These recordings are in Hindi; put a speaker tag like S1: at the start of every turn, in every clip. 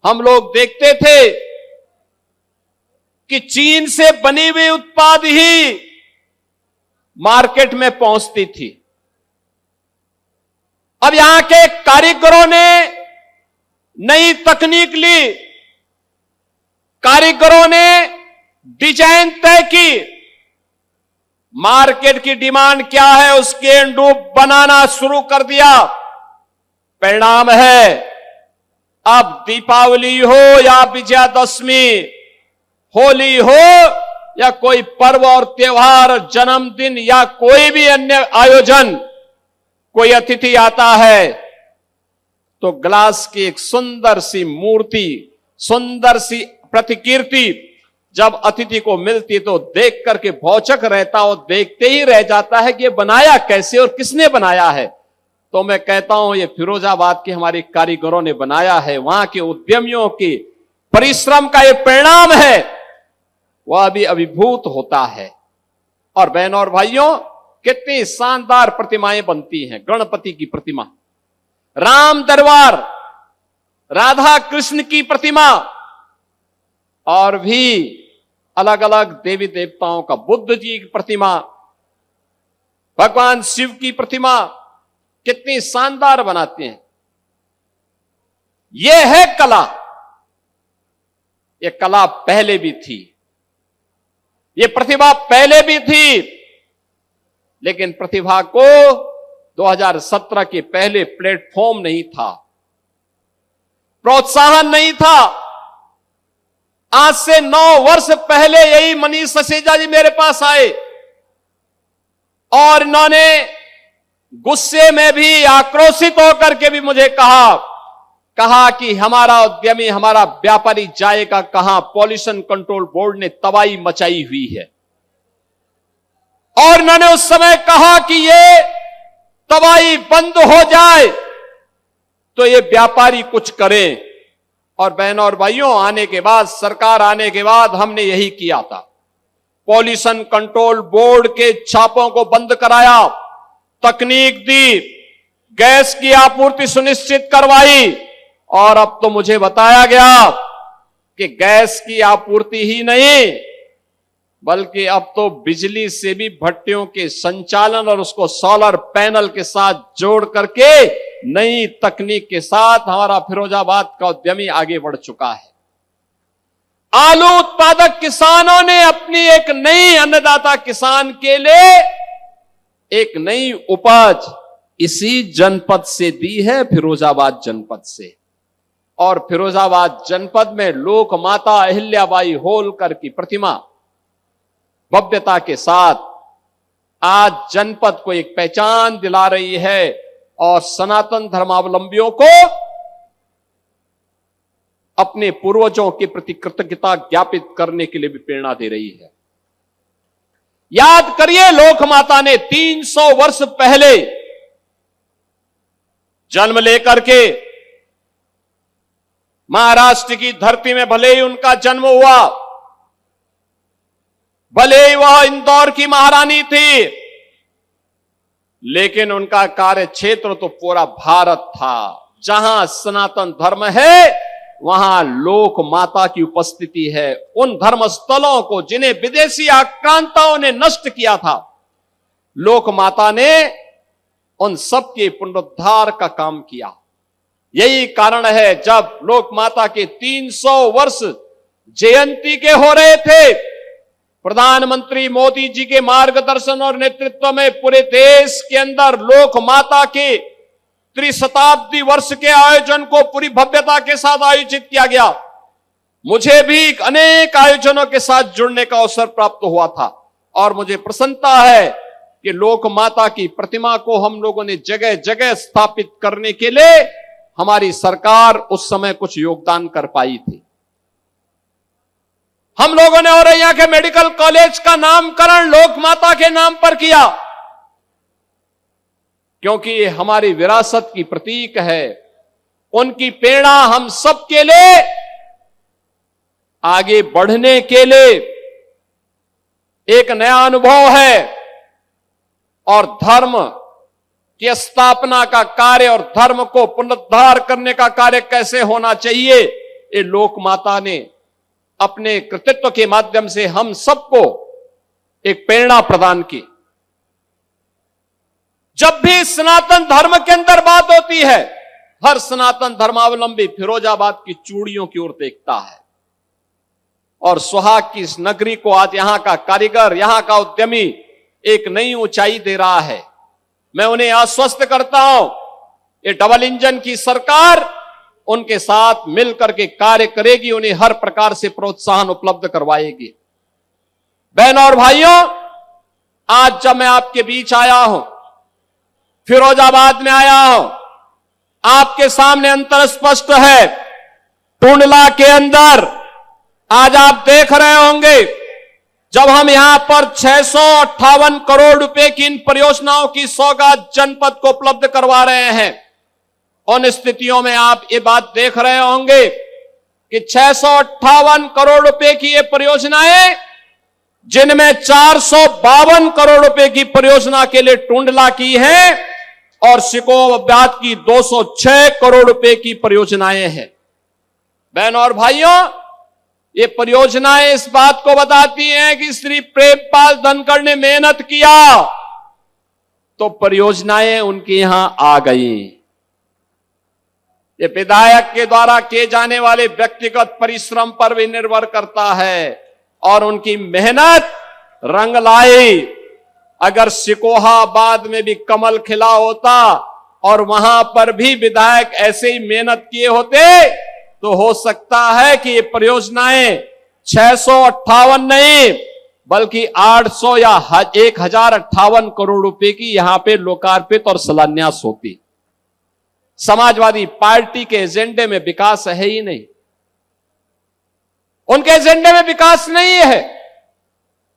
S1: हम लोग देखते थे कि चीन से बनी हुई उत्पाद ही मार्केट में पहुंचती थी। अब यहां के कारीगरों ने नई तकनीक ली, कारीगरों ने डिजाइन तय की, मार्केट की डिमांड क्या है उसके अनुरूप बनाना शुरू कर दिया। परिणाम है अब दीपावली हो या विजयादशमी, होली हो या कोई पर्व और त्योहार, जन्मदिन या कोई भी अन्य आयोजन, कोई अतिथि आता है तो ग्लास की एक सुंदर सी मूर्ति, सुंदर सी प्रतिकृति जब अतिथि को मिलती तो देख करके भौचक रहता और देखते ही रह जाता है कि ये बनाया कैसे और किसने बनाया है। तो मैं कहता हूं ये फिरोजाबाद के हमारे कारीगरों ने बनाया है, वहां के उद्यमियों के परिश्रम का ये परिणाम है, वह भी अभिभूत होता है। और बहनों और भाइयों, कितनी शानदार प्रतिमाएं बनती हैं। गणपति की प्रतिमा, राम दरबार, राधा कृष्ण की प्रतिमा, और भी अलग अलग देवी देवताओं का, बुद्ध जी की प्रतिमा, भगवान शिव की प्रतिमा, कितनी शानदार बनाते हैं। यह है कला। यह कला पहले भी थी, यह प्रतिभा पहले भी थी, लेकिन प्रतिभा को 2017 के पहले प्लेटफॉर्म नहीं था, प्रोत्साहन नहीं था। आज से 9 वर्ष पहले यही मनीष ससेजा जी मेरे पास आए और इन्होंने गुस्से में भी, आक्रोशित होकर के भी मुझे कहा कि हमारा उद्यमी, हमारा व्यापारी जाएगा कहां, पॉल्यूशन कंट्रोल बोर्ड ने तबाही मचाई हुई है। और इन्होंने उस समय कहा कि ये तबाही बंद हो जाए तो ये व्यापारी कुछ करें। और बहनों और भाइयों, आने के बाद, सरकार आने के बाद हमने यही किया था। पॉल्यूशन कंट्रोल बोर्ड के छापों को बंद कराया, तकनीक दी, गैस की आपूर्ति सुनिश्चित करवाई, और अब तो मुझे बताया गया कि गैस की आपूर्ति ही नहीं बल्कि अब तो बिजली से भी भट्टियों के संचालन और उसको सोलर पैनल के साथ जोड़ करके नई तकनीक के साथ हमारा फिरोजाबाद का उद्यमी आगे बढ़ चुका है। आलू उत्पादक किसानों ने अपनी एक नई अन्नदाता किसान के लिए एक नई उपज इसी जनपद से दी है, फिरोजाबाद जनपद से। और फिरोजाबाद जनपद में लोक माता अहिल्याबाई होलकर की प्रतिमा भव्यता के साथ आज जनपद को एक पहचान दिला रही है और सनातन धर्मावलंबियों को अपने पूर्वजों के प्रति कृतज्ञता ज्ञापित करने के लिए भी प्रेरणा दे रही है। याद करिए, लोक माता ने 300 वर्ष पहले जन्म लेकर के महाराष्ट्र की धरती में भले ही उनका जन्म हुआ, भले ही वह इंदौर की महारानी थी, लेकिन उनका कार्य क्षेत्र तो पूरा भारत था। जहां सनातन धर्म है वहां लोक माता की उपस्थिति है। उन धर्म स्थलों को जिन्हें विदेशी आक्रांताओं ने नष्ट किया था, लोक माता ने उन सब के पुनरुद्धार का काम किया। यही कारण है जब लोक माता के 300 वर्ष जयंती के हो रहे थे, प्रधानमंत्री मोदी जी के मार्गदर्शन और नेतृत्व में पूरे देश के अंदर लोक माता के त्रिशताब्दी वर्ष के आयोजन को पूरी भव्यता के साथ आयोजित किया गया। मुझे भी अनेक आयोजनों के साथ जुड़ने का अवसर प्राप्त हुआ था और मुझे प्रसन्नता है कि लोक माता की प्रतिमा को हम लोगों ने जगह जगह स्थापित करने के लिए हमारी सरकार उस समय कुछ योगदान कर पाई थी। हम लोगों ने और यहां के मेडिकल कॉलेज का नामकरण लोक माता के नाम पर किया, क्योंकि ये हमारी विरासत की प्रतीक है। उनकी प्रेरणा हम सब के लिए आगे बढ़ने के लिए एक नया अनुभव है और धर्म की स्थापना का कार्य और धर्म को पुनरुद्धार करने का कार्य कैसे होना चाहिए, ये लोक माता ने अपने कृतित्व के माध्यम से हम सबको एक प्रेरणा प्रदान की। जब भी सनातन धर्म के अंदर बात होती है, हर सनातन धर्मावलंबी फिरोजाबाद की चूड़ियों की ओर देखता है और सुहाग की इस नगरी को आज यहां का कारीगर, यहां का उद्यमी एक नई ऊंचाई दे रहा है। मैं उन्हें आश्वस्त करता हूं, ये डबल इंजन की सरकार उनके साथ मिलकर के कार्य करेगी, उन्हें हर प्रकार से प्रोत्साहन उपलब्ध करवाएगी। बहनों और भाइयों, आज जब मैं आपके बीच आया हूं, फिरोजाबाद में आया हूं, आपके सामने अंतर स्पष्ट है। टुंडला के अंदर आज आप देख रहे होंगे, जब हम यहां पर 658 करोड़ रुपए की इन परियोजनाओं की सौगात जनपद को उपलब्ध करवा रहे हैं, उन स्थितियों में आप ये बात देख रहे होंगे कि 658 करोड़ रुपए की ये परियोजनाएं, जिनमें 452 करोड़ रुपए की परियोजना के लिए टुंडला की है और सिकोबाद की 206 करोड़ रुपए की परियोजनाएं हैं। बहनों और भाइयों, ये परियोजनाएं इस बात को बताती हैं कि श्री प्रेमपाल धनखड़ ने मेहनत किया तो परियोजनाएं उनके यहां आ गई। ये विधायक के द्वारा किए जाने वाले व्यक्तिगत परिश्रम पर भी निर्भर करता है और उनकी मेहनत रंग लाई। अगर सिकोहाबाद में भी कमल खिला होता और वहां पर भी विधायक ऐसे ही मेहनत किए होते तो हो सकता है कि ये परियोजनाएं 658 नहीं बल्कि 800 या 1058 करोड़ रुपए की यहां पे लोकार्पित और शिलान्यास होती। समाजवादी पार्टी के एजेंडे में विकास है ही नहीं, उनके एजेंडे में विकास नहीं है।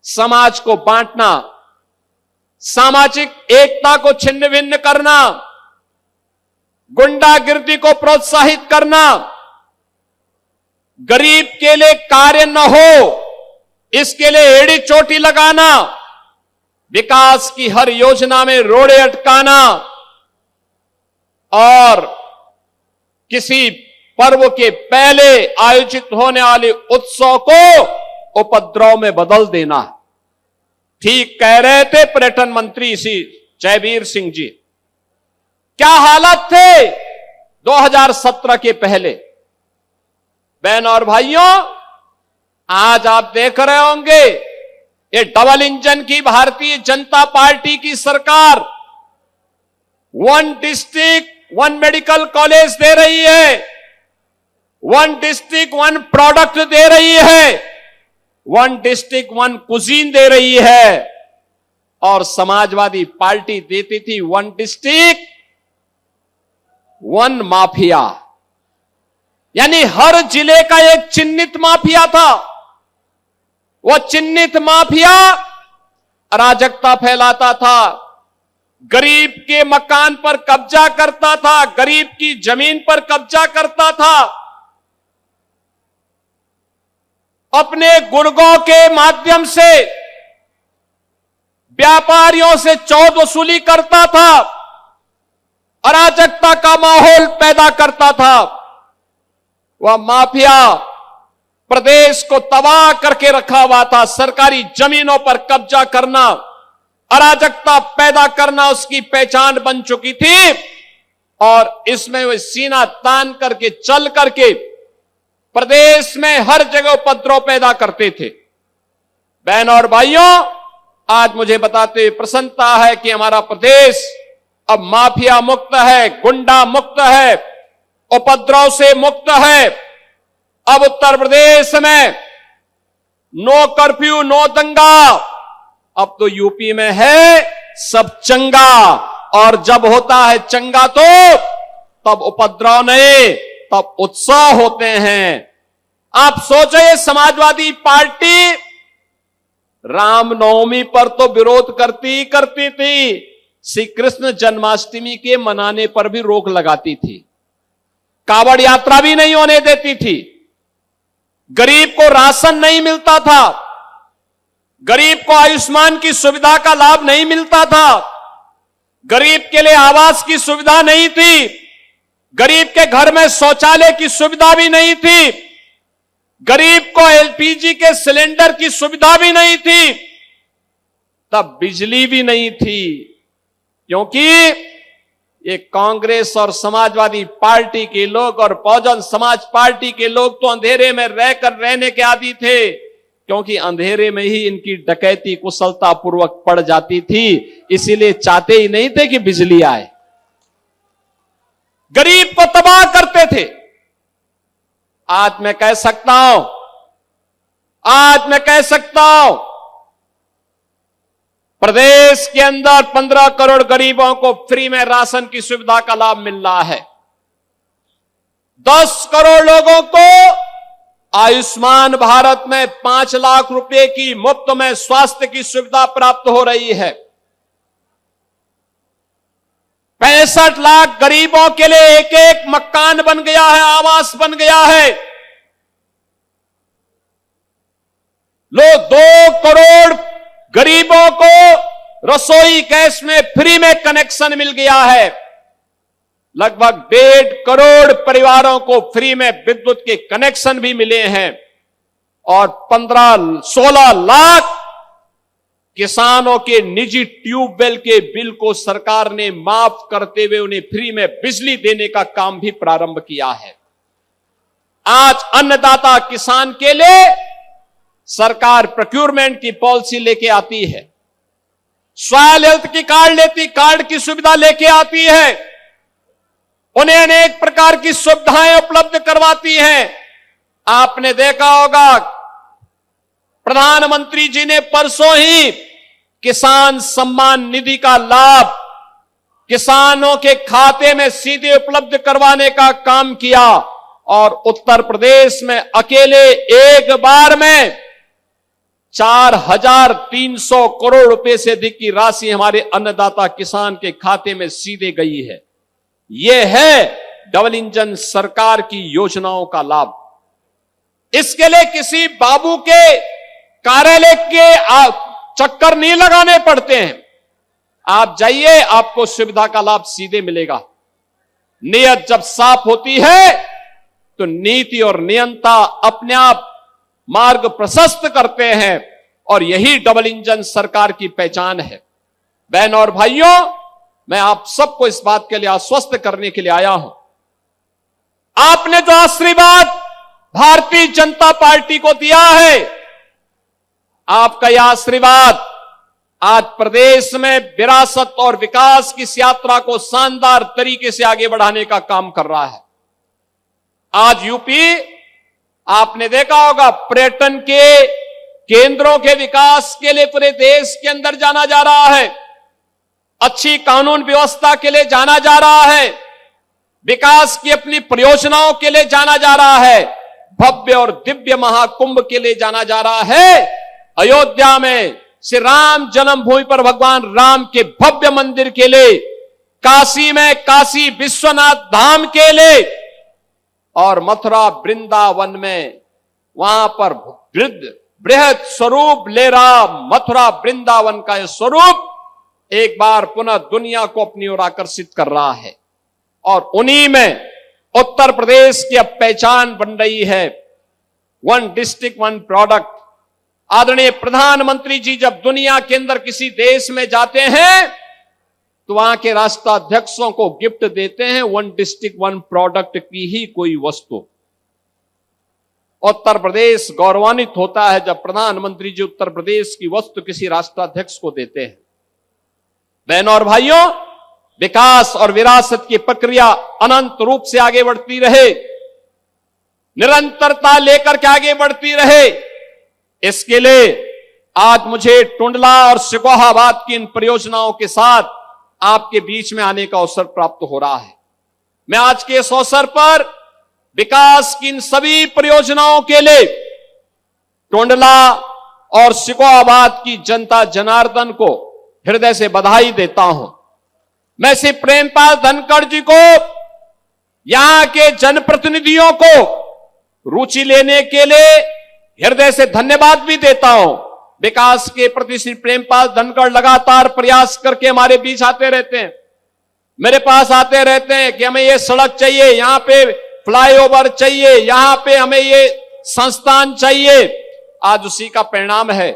S1: समाज को बांटना, सामाजिक एकता को छिन्न भिन्न करना, गुंडागिर्दी को प्रोत्साहित करना, गरीब के लिए कार्य न हो इसके लिए एड़ी चोटी लगाना, विकास की हर योजना में रोड़े अटकाना और किसी पर्व के पहले आयोजित होने वाले उत्सव को उपद्रव में बदल देना। ठीक कह रहे थे पर्यटन मंत्री श्री जयवीर सिंह जी। क्या हालत थे 2017 के पहले। बहनों और भाइयों, आज आप देख रहे होंगे ये डबल इंजन की भारतीय जनता पार्टी की सरकार 1 डिस्ट्रिक्ट 1 मेडिकल कॉलेज दे रही है, 1 डिस्ट्रिक्ट 1 प्रोडक्ट दे रही है, 1 डिस्ट्रिक्ट 1 कुजीन दे रही है। और समाजवादी पार्टी देती थी 1 डिस्ट्रिक्ट 1 माफिया, यानी हर जिले का एक चिन्हित माफिया था। वो चिन्हित माफिया अराजकता फैलाता था, गरीब के मकान पर कब्जा करता था, गरीब की जमीन पर कब्जा करता था, अपने गुर्गों के माध्यम से व्यापारियों से चौध वसूली करता था, अराजकता का माहौल पैदा करता था। वह माफिया प्रदेश को तबाह करके रखा हुआ था। सरकारी जमीनों पर कब्जा करना, अराजकता पैदा करना उसकी पहचान बन चुकी थी और इसमें वे सीना तान करके चल करके प्रदेश में हर जगह उपद्रव पैदा करते थे। बहनों और भाइयों, आज मुझे बताते हुए प्रसन्नता है कि हमारा प्रदेश अब माफिया मुक्त है, गुंडा मुक्त है, उपद्रव से मुक्त है। अब उत्तर प्रदेश में नो कर्फ्यू, नो दंगा। अब तो यूपी में है सब चंगा, और जब होता है चंगा तो तब उपद्रव नहीं, तब उत्साह होते हैं। आप सोचिए, समाजवादी पार्टी रामनवमी पर तो विरोध करती थी, श्री कृष्ण जन्माष्टमी के मनाने पर भी रोक लगाती थी, कावड़ यात्रा भी नहीं होने देती थी, गरीब को राशन नहीं मिलता था, गरीब को आयुष्मान की सुविधा का लाभ नहीं मिलता था, गरीब के लिए आवास की सुविधा नहीं थी, गरीब के घर में शौचालय की सुविधा भी नहीं थी। गरीब को एलपीजी के सिलेंडर की सुविधा भी नहीं थी, तब बिजली भी नहीं थी, क्योंकि ये कांग्रेस और समाजवादी पार्टी के लोग और बहुजन समाज पार्टी के लोग तो अंधेरे में रहने के आदी थे, क्योंकि अंधेरे में ही इनकी डकैती कुशलता पूर्वक पड़ जाती थी, इसीलिए चाहते ही नहीं थे कि बिजली आए, गरीब को तबाह करते थे। आज मैं कह सकता हूं प्रदेश के अंदर 15 करोड़ गरीबों को फ्री में राशन की सुविधा का लाभ मिल रहा है। 10 करोड़ लोगों को आयुष्मान भारत में 5 लाख रुपए की मुफ्त में स्वास्थ्य की सुविधा प्राप्त हो रही है। 65 लाख गरीबों के लिए एक एक मकान बन गया है, आवास बन गया है। लोग 2 करोड़ गरीबों को रसोई गैस में फ्री में कनेक्शन मिल गया है। लगभग 1.5 करोड़ परिवारों को फ्री में विद्युत के कनेक्शन भी मिले हैं और 15-16 लाख किसानों के निजी ट्यूबवेल के बिल को सरकार ने माफ करते हुए उन्हें फ्री में बिजली देने का काम भी प्रारंभ किया है। आज अन्नदाता किसान के लिए सरकार प्रोक्योरमेंट की पॉलिसी लेके आती है, सॉइल हेल्थ की कार्ड की सुविधा लेके आती है, उन्हें अनेक प्रकार की सुविधाएं उपलब्ध करवाती हैं। आपने देखा होगा प्रधानमंत्री जी ने परसों ही किसान सम्मान निधि का लाभ किसानों के खाते में सीधे उपलब्ध करवाने का काम किया और उत्तर प्रदेश में अकेले एक बार में 4,300 करोड़ रुपए से अधिक की राशि हमारे अन्नदाता किसान के खाते में सीधे गई है। यह है डबल इंजन सरकार की योजनाओं का लाभ। इसके लिए किसी बाबू के कार्यालय के चक्कर नहीं लगाने पड़ते हैं। आप जाइए, आपको सुविधा का लाभ सीधे मिलेगा। नियत जब साफ होती है तो नीति और नियंता अपने आप मार्ग प्रशस्त करते हैं और यही डबल इंजन सरकार की पहचान है। बहन और भाइयों, मैं आप सबको इस बात के लिए आश्वस्त करने के लिए आया हूं। आपने जो आशीर्वाद भारतीय जनता पार्टी को दिया है, आपका यह आशीर्वाद आज प्रदेश में विरासत और विकास की इस यात्रा को शानदार तरीके से आगे बढ़ाने का काम कर रहा है। आज यूपी, आपने देखा होगा, पर्यटन के केंद्रों के विकास के लिए पूरे देश के अंदर जाना जा रहा है, अच्छी कानून व्यवस्था के लिए जाना जा रहा है, विकास की अपनी परियोजनाओं के लिए जाना जा रहा है, भव्य और दिव्य महाकुंभ के लिए जाना जा रहा है। अयोध्या में श्री राम जन्मभूमि पर भगवान राम के भव्य मंदिर के लिए, काशी में काशी विश्वनाथ धाम के लिए और मथुरा वृंदावन में वहां पर बृहद स्वरूप ले रहा मथुरा वृंदावन का यह स्वरूप एक बार पुनः दुनिया को अपनी ओर आकर्षित कर रहा है। और उन्हीं में उत्तर प्रदेश की अब पहचान बन रही है, 1 डिस्ट्रिक्ट 1 प्रोडक्ट। आदरणीय प्रधानमंत्री जी जब दुनिया के अंदर किसी देश में जाते हैं तो वहां के राष्ट्राध्यक्षों को गिफ्ट देते हैं 1 डिस्ट्रिक्ट 1 प्रोडक्ट की ही कोई वस्तु। उत्तर प्रदेश गौरवान्वित होता है जब प्रधानमंत्री जी उत्तर प्रदेश की वस्तु किसी राष्ट्राध्यक्ष को देते हैं। बहनों और भाइयों, विकास और विरासत की प्रक्रिया अनंत रूप से आगे बढ़ती रहे, निरंतरता लेकर के आगे बढ़ती रहे। इसके लिए आज मुझे टुंडला और सिकोहाबाद की इन परियोजनाओं के साथ आपके बीच में आने का अवसर प्राप्त हो रहा है। मैं आज के इस अवसर पर विकास की इन सभी परियोजनाओं के लिए टुंडला और सिकोहाबाद की जनता जनार्दन को हृदय से बधाई देता हूं। मैं श्री प्रेमपाल धनखड़ जी को, यहां के जनप्रतिनिधियों को रुचि लेने के लिए हृदय से धन्यवाद भी देता हूं। विकास के प्रति श्री प्रेमपाल धनखड़ लगातार प्रयास करके हमारे बीच आते रहते हैं, मेरे पास आते रहते हैं कि हमें ये सड़क चाहिए, यहां पे फ्लाईओवर चाहिए, यहां पे हमें ये संस्थान चाहिए। आज उसी का परिणाम है